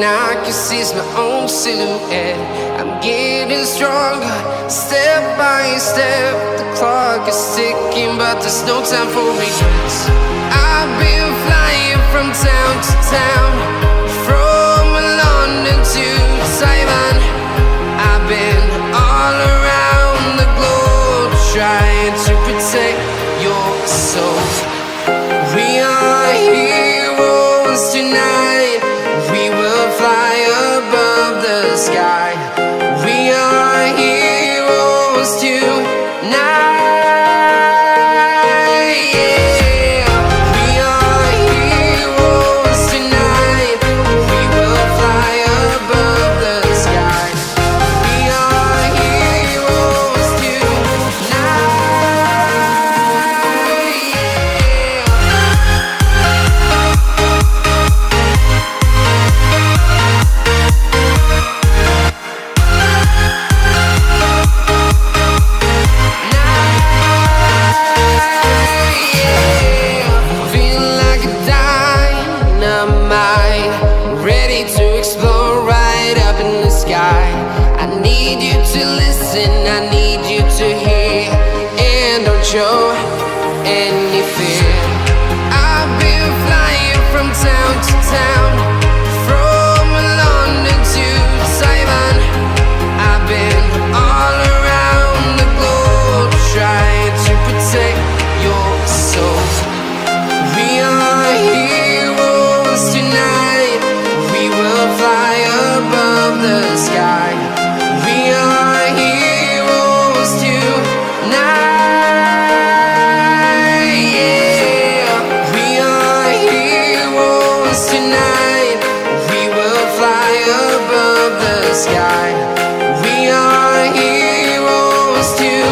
thing I can see is my own silhouette. I'm getting stronger, step by step. The clock is ticking, but there's no time for regrets. I've been flying from town to town, from London to Taiwan. I've been all around the globe, trying to protect your soul. We are heroes tonight. We will fly above the sky. We are heroes tonight. Show any fear. I've been flying from town to town, from London to Taiwan. I've been all around the globe, trying to protect your soul. We are heroes tonight. We will fly above the sky. We are heroes tonight. Sky. We are heroes tonight.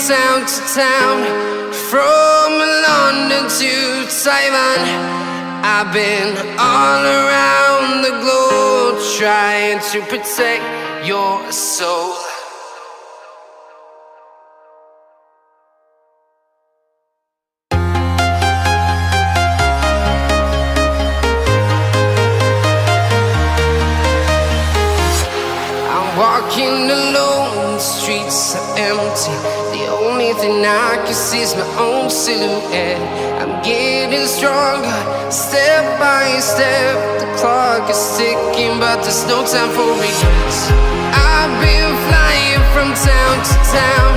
Town to town, from London to Taiwan. I've been all around the globe, trying to protect your soul. I'm walking alone, the streets are empty. The only thing I can see is my own silhouette. I'm getting stronger, step by step. The clock is ticking, but there's no time for regrets. I've been flying from town to town,